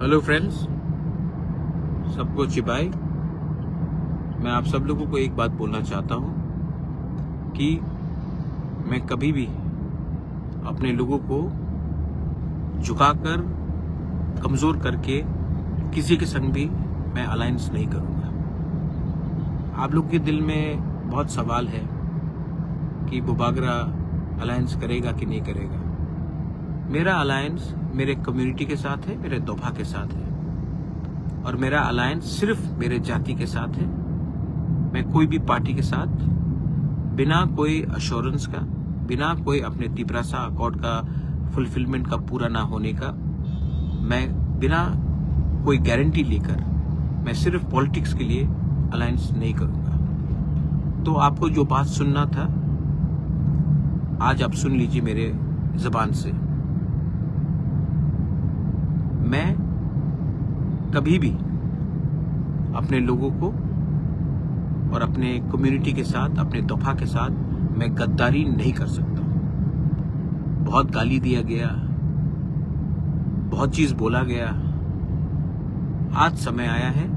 Hello friends, सबको चिबाई। मैं आप सब लोगों को एक बात बोलना चाहता हूं कि मैं कभी भी अपने लोगों को झुकाकर, कमजोर करके किसी के संग भी मैं अलायंस नहीं करूंगा। आप लोग के दिल में बहुत सवाल है कि बुबागरा अलायंस करेगा कि नहीं करेगा। मेरा अलायंस मेरे कम्युनिटी के साथ है, मेरे दोफा के साथ है, और मेरा अलायंस सिर्फ मेरे जाति के साथ है। मैं कोई भी पार्टी के साथ बिना कोई अश्योरेंस का, बिना कोई अपने तिपरासा अकॉर्ड का फुलफिलमेंट का पूरा ना होने का, मैं बिना कोई गारंटी लेकर मैं सिर्फ पॉलिटिक्स के लिए अलायंस नहीं करूंगा। तो आपको जो बात सुनना था आज आप सुन लीजिए मेरे जबान से। मैं कभी भी अपने लोगों को और अपने कम्युनिटी के साथ, अपने दोफा के साथ मैं गद्दारी नहीं कर सकता। बहुत गाली दिया गया, बहुत चीज बोला गया। आज समय आया है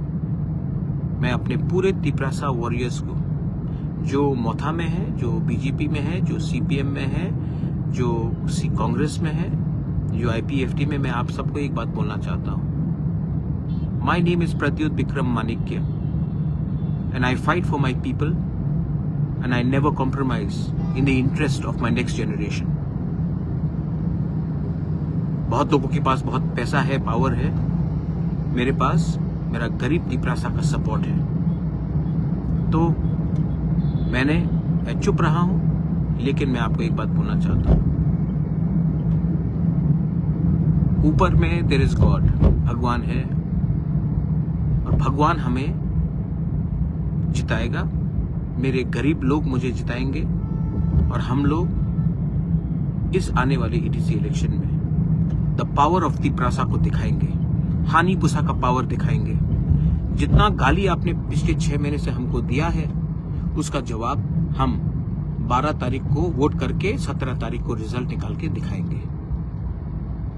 मैं अपने पूरे तिपरासा वॉरियर्स को, जो मोथा में है, जो बीजेपी में है, जो सीपीएम में है, जो कांग्रेस में है, जो आईपीएफटी में, मैं आप सबको एक बात बोलना चाहता हूं। My name is Pradyot Bikram Manikya and I fight for my people and I never compromise in the interest of my next generation. बहुत लोगों के पास बहुत पैसा है, पावर है, मेरे पास मेरा गरीब तिपरासा का सपोर्ट है। तो मैं चुप रहा हूं, लेकिन मैं आपको एक बात बोलना चाहता हूं। ऊपर में देयर इज गॉड, भगवान है, और भगवान हमें जिताएगा। मेरे गरीब लोग मुझे जिताएंगे, और हम लोग इस आने वाले ईटीसी इलेक्शन में द पावर ऑफ तिपरासा को दिखाएंगे, हानि पुसा का पावर दिखाएंगे। जितना गाली आपने पिछले 6 महीने से हमको दिया है, उसका जवाब हम 12 तारीख को वोट करके 17 तारीख को रिजल्ट निकाल के दिखाएंगे।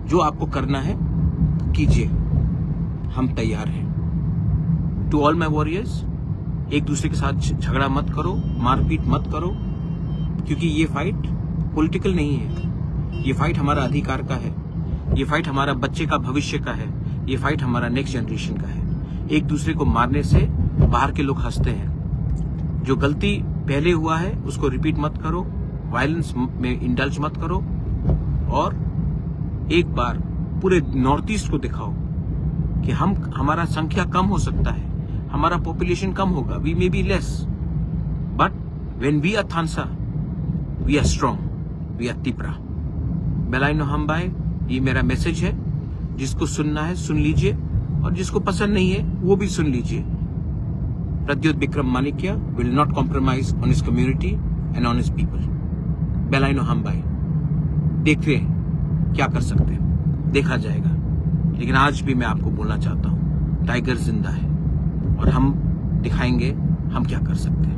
जो आपको करना है कीजिए, हम तैयार हैं। टू ऑल माई वॉरियर्स, एक दूसरे के साथ झगड़ा मत करो, मारपीट मत करो, क्योंकि ये फाइट पॉलिटिकल नहीं है। ये फाइट हमारा अधिकार का है, ये फाइट हमारा बच्चे का भविष्य का है, ये फाइट हमारा नेक्स्ट जनरेशन का है। एक दूसरे को मारने से बाहर के लोग हंसते हैं। जो गलती पहले हुआ है उसको रिपीट मत करो, वायलेंस में इंडल्ज मत करो, और एक बार पूरे नॉर्थ ईस्ट को दिखाओ कि हमारा संख्या कम हो सकता है, हमारा पॉपुलेशन कम होगा, we may be less, but when we are थानसा we are strong, we are Tipra. बेलाइनो हमबाई, ये मेरा मैसेज है। जिसको सुनना है सुन लीजिए, और जिसको पसंद नहीं है वो भी सुन लीजिए। Pradyot Bikram Manikya will not compromise on his community and on his people. बेलाइनो हमबाई, देखते हैं क्या कर सकते हैं, देखा जाएगा। लेकिन आज भी मैं आपको बोलना चाहता हूं, टाइगर जिंदा है, और हम दिखाएंगे हम क्या कर सकते हैं।